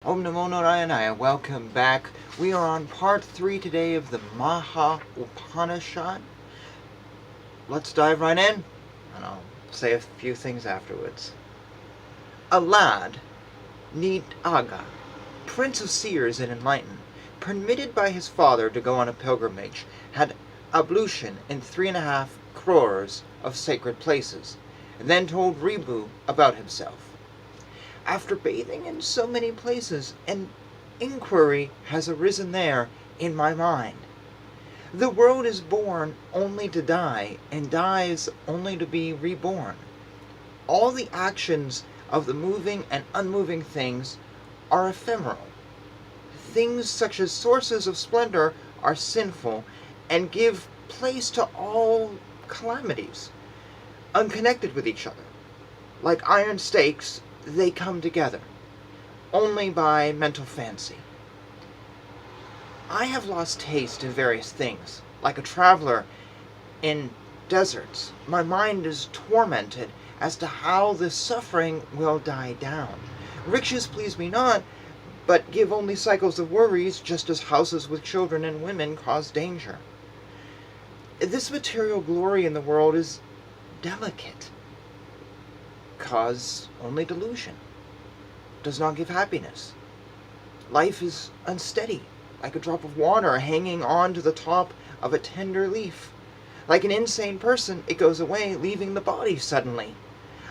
Om Namo Narayana, welcome back. We are on part 3 today of the Maha Upanishad. Let's dive right in, and I'll say a few things afterwards. A lad, named Aga, prince of seers and enlightened, permitted by his father to go on a pilgrimage, had ablution in 3.5 crores of sacred places, and then told Ribu about himself. After bathing in so many places, an inquiry has arisen there in my mind. The world is born only to die, and dies only to be reborn. All the actions of the moving and unmoving things are ephemeral. Things such as sources of splendor are sinful, and give place to all calamities, unconnected with each other. Like iron stakes, they come together, only by mental fancy. I have lost taste in various things. Like a traveler in deserts, my mind is tormented as to how this suffering will die down. Riches please me not, but give only cycles of worries, just as houses with children and women cause danger. This material glory in the world is delicate, cause only delusion, does not give happiness. Life is unsteady, like a drop of water hanging on to the top of a tender leaf. Like an insane person, it goes away, leaving the body suddenly.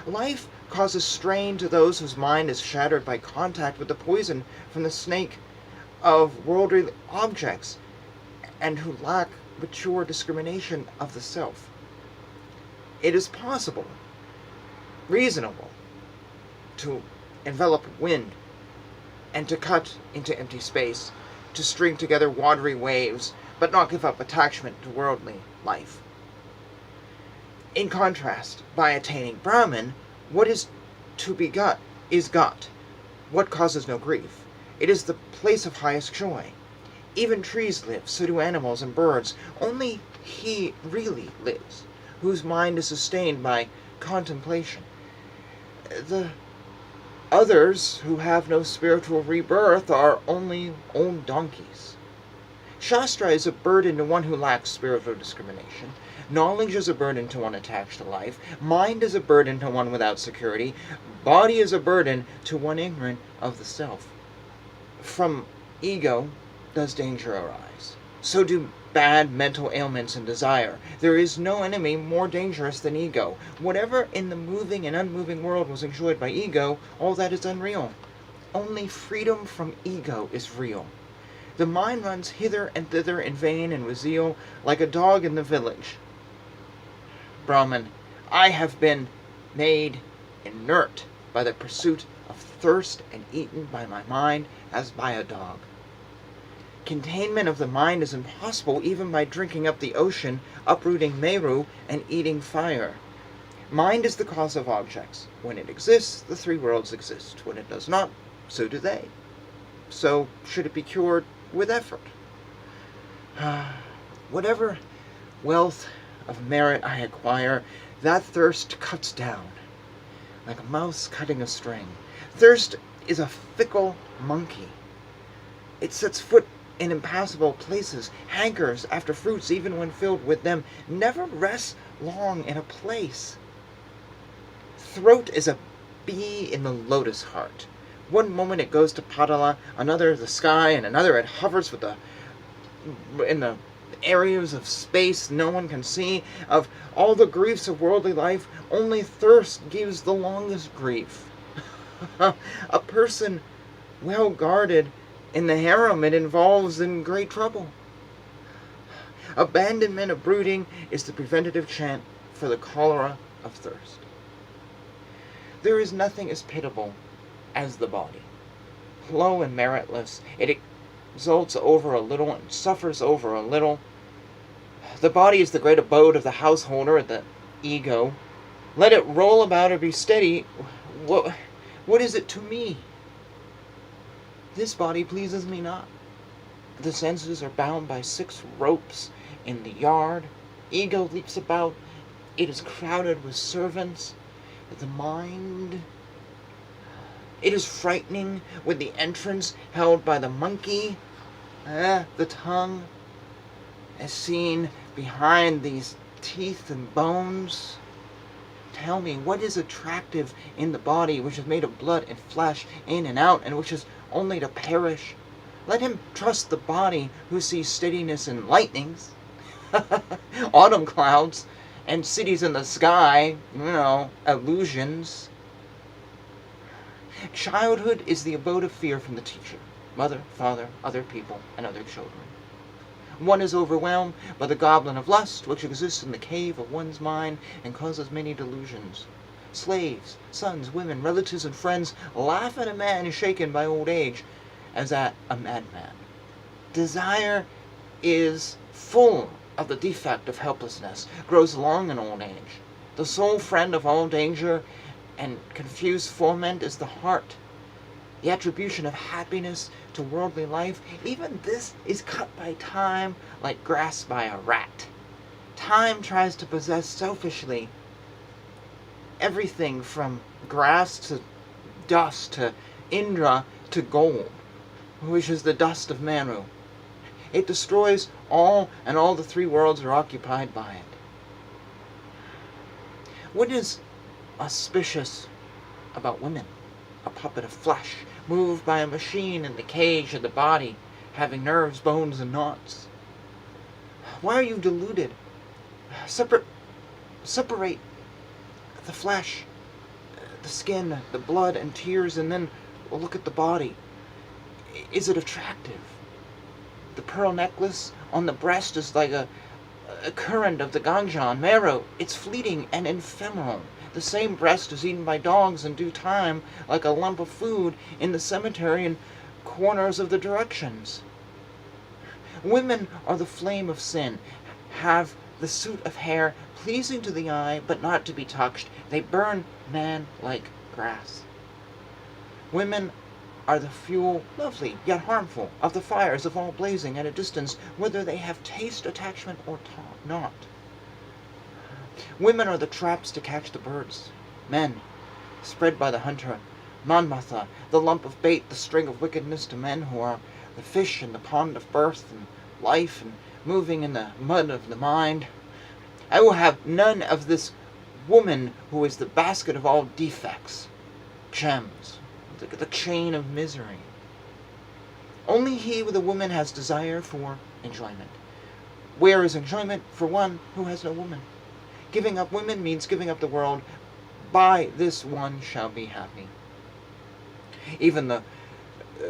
Life causes strain to those whose mind is shattered by contact with the poison from the snake of worldly objects, and who lack mature discrimination of the self. It is possible, reasonable, to envelop wind, and to cut into empty space, to string together watery waves, but not give up attachment to worldly life. In contrast, by attaining Brahman, what is to be got is got. What causes no grief? It is the place of highest joy. Even trees live, so do animals and birds. Only he really lives, whose mind is sustained by contemplation. The others who have no spiritual rebirth are only old donkeys. Shastra is a burden to one who lacks spiritual discrimination. Knowledge is a burden to one attached to life. Mind is a burden to one without security. Body is a burden to one ignorant of the self. From ego does danger arise. So do bad mental ailments and desire. There is no enemy more dangerous than ego. Whatever in the moving and unmoving world was enjoyed by ego, all that is unreal. Only freedom from ego is real. The mind runs hither and thither in vain and with zeal, like a dog in the village. Brahman, I have been made inert by the pursuit of thirst and eaten by my mind as by a dog. Containment of the mind is impossible even by drinking up the ocean, uprooting Meru, and eating fire. Mind is the cause of objects. When it exists, the 3 worlds exist. When it does not, so do they. So should it be cured with effort. Whatever wealth of merit I acquire, that thirst cuts down, like a mouse cutting a string. Thirst is a fickle monkey. It sets foot in impassable places, hankers after fruits even when filled with them, never rests long in a place. Throat is a bee in the lotus heart. One moment it goes to Padala, another the sky, and another it hovers in the areas of space no one can see. Of all the griefs of worldly life, only thirst gives the longest grief. A person well guarded in the harem, it involves in great trouble. Abandonment of brooding is the preventative chant for the cholera of thirst. There is nothing as pitiable as the body. Low and meritless, it exults over a little and suffers over a little. The body is the great abode of the householder, the ego. Let it roll about or be steady. What is it to me? This body pleases me not. The senses are bound by 6 ropes in the yard. Ego leaps about. It is crowded with servants. The mind It is frightening with the entrance held by the monkey, the tongue, as seen behind these teeth and bones. Tell me, what is attractive in the body which is made of blood and flesh, in and out, and which is only to perish? Let him trust the body who sees steadiness in lightnings, autumn clouds, and cities in the sky, illusions. Childhood is the abode of fear from the teacher, mother, father, other people, and other children. One is overwhelmed by the goblin of lust, which exists in the cave of one's mind and causes many delusions. Slaves, sons, women, relatives, and friends laugh at a man shaken by old age as at a madman. Desire is full of the defect of helplessness, grows long in old age. The sole friend of all danger and confused foment is the heart. The attribution of happiness to worldly life, even this is cut by time like grass by a rat. Time tries to possess selfishly everything from grass to dust to Indra to gold, which is the dust of Manu. It destroys all, and all the three worlds are occupied by it. What is auspicious about women? A puppet of flesh, moved by a machine in the cage of the body, having nerves, bones, and knots. Why are you deluded? Separate the flesh, the skin, the blood, and tears, and then look at the body. Is it attractive? The pearl necklace on the breast is like a current of the Ganjan, Meru. It's fleeting and ephemeral. The same breast is eaten by dogs in due time, like a lump of food in the cemetery and corners of the directions. Women are the flame of sin, have the suit of hair, pleasing to the eye, but not to be touched. They burn man like grass. Women are the fuel, lovely, yet harmful, of the fires of all blazing at a distance, whether they have taste, attachment, or not. Women are the traps to catch the birds. Men, spread by the hunter, Manmatha, the lump of bait, the string of wickedness to men who are the fish in the pond of birth and life and moving in the mud of the mind. I will have none of this woman who is the basket of all defects, gems, the chain of misery. Only he with a woman has desire for enjoyment. Where is enjoyment for one who has no woman? Giving up women means giving up the world. By this one shall be happy. Even the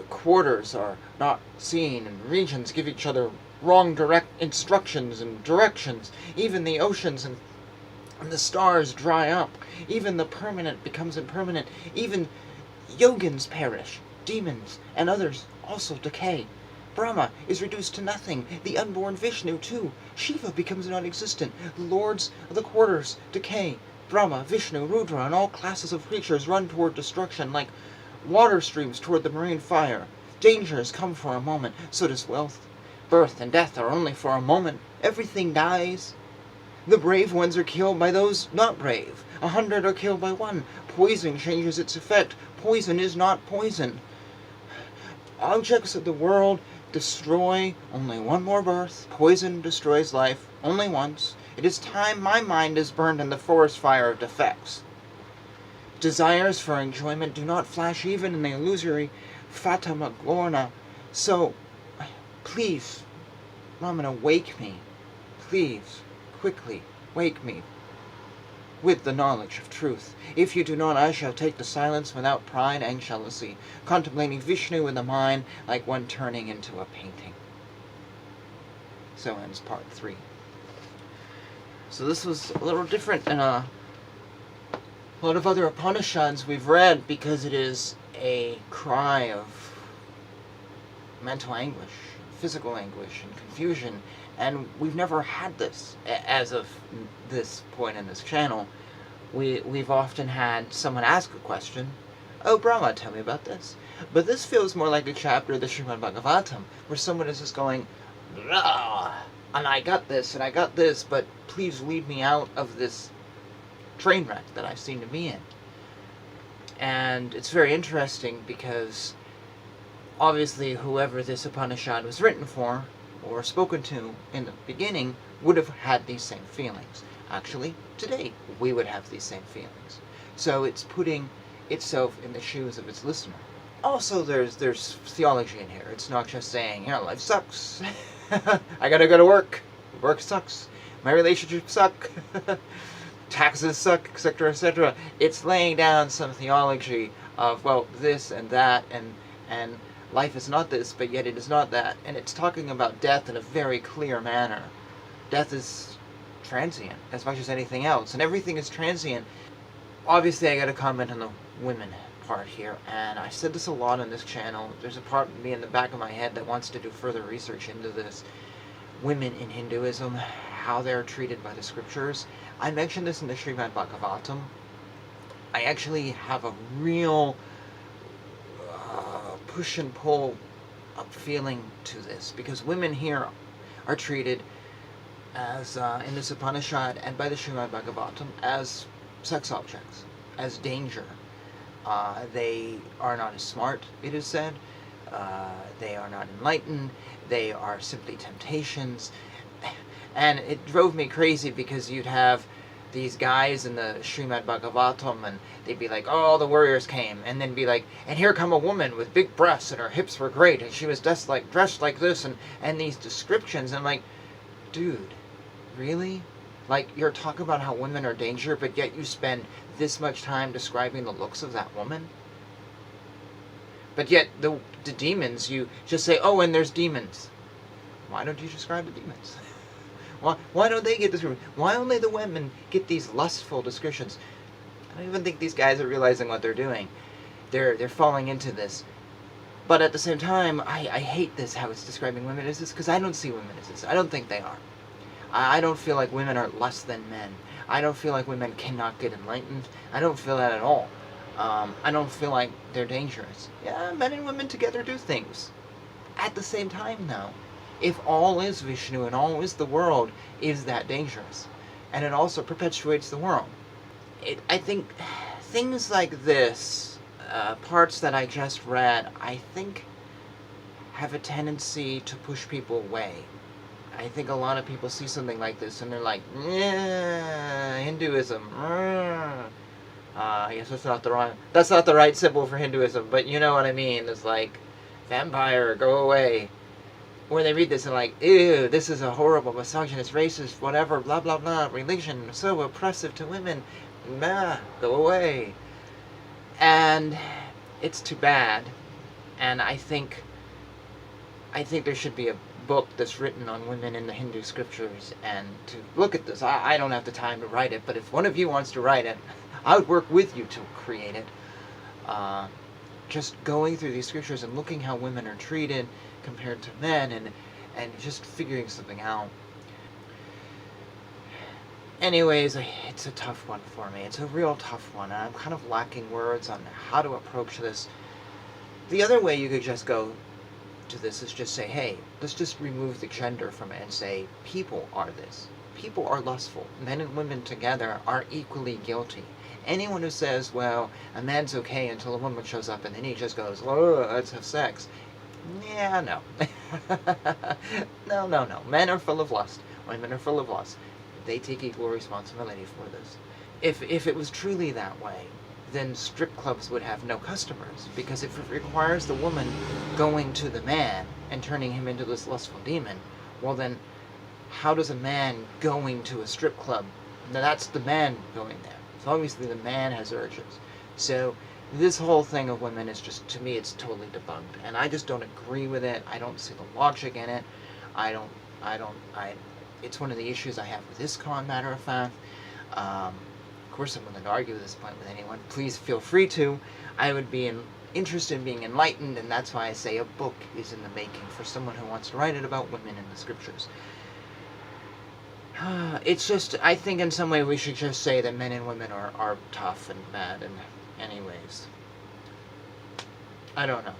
quarters are not seen, and regions give each other wrong direct instructions and directions. Even the oceans and the stars dry up. Even the permanent becomes impermanent. Even yogins perish. Demons and others also decay. Brahma is reduced to nothing. The unborn Vishnu too. Shiva becomes non-existent. The lords of the quarters decay. Brahma, Vishnu, Rudra, and all classes of creatures run toward destruction like water streams toward the marine fire. Dangers come for a moment. So does wealth. Birth and death are only for a moment. Everything dies. The brave ones are killed by those not brave. 100 are killed by one. Poison changes its effect. Poison is not poison. Objects of the world destroy only one more birth. Poison destroys life only once. It is time my mind is burned in the forest fire of defects. Desires for enjoyment do not flash even in the illusory Fatama Glorna. So, please, Ramana, wake me. Please, quickly, wake me with the knowledge of truth. If you do not, I shall take the silence without pride and jealousy, contemplating Vishnu in the mind like one turning into a painting. So ends part 3. So this was a little different than a lot of other Upanishads we've read, because it is a cry of mental anguish, physical anguish, and confusion. And we've never had this as of this point in this channel. We've often had someone ask a question. Oh, Brahma, tell me about this. But this feels more like a chapter of the Srimad Bhagavatam, where someone is just going, "Rah, and I got this, and I got this, but please lead me out of this train wreck that I seem to be in." And it's very interesting because obviously whoever this Upanishad was written for or spoken to in the beginning would have had these same feelings. Actually, today we would have these same feelings. So it's putting itself in the shoes of its listener. Also, there's theology in here. It's not just saying, life sucks. I gotta go to work. Work sucks. My relationships suck. Taxes suck, etc., etc. It's laying down some theology of, well, this and that, and life is not this, but yet it is not that. And it's talking about death in a very clear manner. Death is transient as much as anything else, and everything is transient. Obviously, I gotta comment on the women part here, and I said this a lot on this channel. There's a part of me in the back of my head that wants to do further research into this. Women in Hinduism, how they're treated by the scriptures. I mentioned this in the Srimad Bhagavatam. I actually have a real push and pull feeling to this, because women here are treated as, in this Upanishad and by the Srimad Bhagavatam, as sex objects, as danger. They are not as smart, it is said. They are not enlightened. They are simply temptations. And it drove me crazy because you'd have these guys in the Srimad Bhagavatam and they'd be like, oh, the warriors came. And then be like, and here come a woman with big breasts and her hips were great and she was dressed like this, and these descriptions. I'm like, dude, really? Like, you're talking about how women are danger, but yet you spend this much time describing the looks of that woman? But yet, the demons, you just say, oh, and there's demons. Why don't you describe the demons? Why don't they get descriptions? Why only the women get these lustful descriptions? I don't even think these guys are realizing what they're doing. They're falling into this. But at the same time, I hate this, how it's describing women as this, because I don't see women as this. I don't think they are. I don't feel like women are less than men. I don't feel like women cannot get enlightened. I don't feel that at all. I don't feel like they're dangerous. Yeah, men and women together do things. At the same time, though, if all is Vishnu and all is the world, is that dangerous? And it also perpetuates the world. I think things like this, parts that I just read, I think have a tendency to push people away. I think a lot of people see something like this and they're like, yeah, Hinduism. I guess that's not the right symbol for Hinduism, but you know what I mean. It's like, vampire, go away. Or they read this and like, ew, this is a horrible, misogynist, racist, whatever, blah, blah, blah, religion, so oppressive to women. Nah, go away. And it's too bad. And I think there should be a book that's written on women in the Hindu scriptures and to look at this. I don't have the time to write it, but if one of you wants to write it, I would work with you to create it. Just going through these scriptures and looking how women are treated compared to men and just figuring something out. Anyways, it's a tough one for me. It's a real tough one, and I'm kind of lacking words on how to approach this. The other way you could just go to this is just say, hey, let's just remove the gender from it and say, people are this. People are lustful. Men and women together are equally guilty. Anyone who says, well, a man's okay until a woman shows up and then he just goes, oh, let's have sex. Yeah, no. No. Men are full of lust. Women are full of lust. They take equal responsibility for this. If it was truly that way, then strip clubs would have no customers, because if it requires the woman going to the man and turning him into this lustful demon, well then, how does a man going to a strip club? Now that's the man going there. So obviously the man has urges. So this whole thing of women is just, to me, it's totally debunked, and I just don't agree with it. I don't see the logic in it. It's one of the issues I have with ISKCON, matter of fact. Of course, I'm willing to argue this point with anyone. Please feel free to. I would be interested in being enlightened, and that's why I say a book is in the making for someone who wants to write it about women in the scriptures. It's just, I think in some way we should just say that men and women are tough and bad, and anyways. I don't know.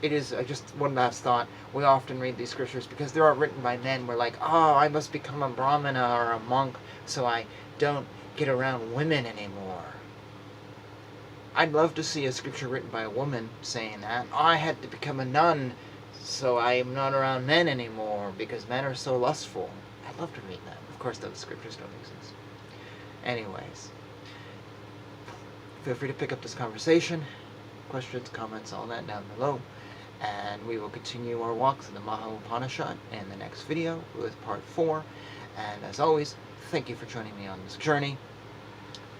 It is just one last thought. We often read these scriptures because they are written by men. We're like, oh, I must become a brahmana or a monk so I don't get around women anymore. I'd love to see a scripture written by a woman saying that. Oh, I had to become a nun, so I'm not around men anymore because men are so lustful. I'd love to read that. Of course, those scriptures don't exist. Anyways, feel free to pick up this conversation. Questions, comments, all that down below. And we will continue our walk through the Maha Upanishad in the next video with part 4. And as always, thank you for joining me on this journey.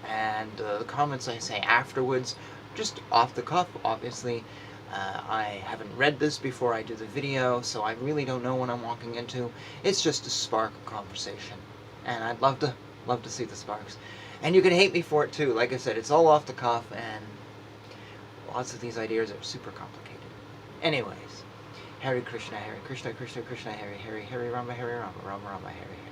And the comments I say afterwards, just off the cuff, obviously. I haven't read this before I do the video, so I really don't know what I'm walking into. It's just to spark a conversation. And I'd love to see the sparks. And you can hate me for it too. Like I said, it's all off the cuff, and lots of these ideas are super complicated. Anyways, Hare Krishna, Krishna Krishna, Hare Hare, Hare Rama, Rama Rama, Hare Hare.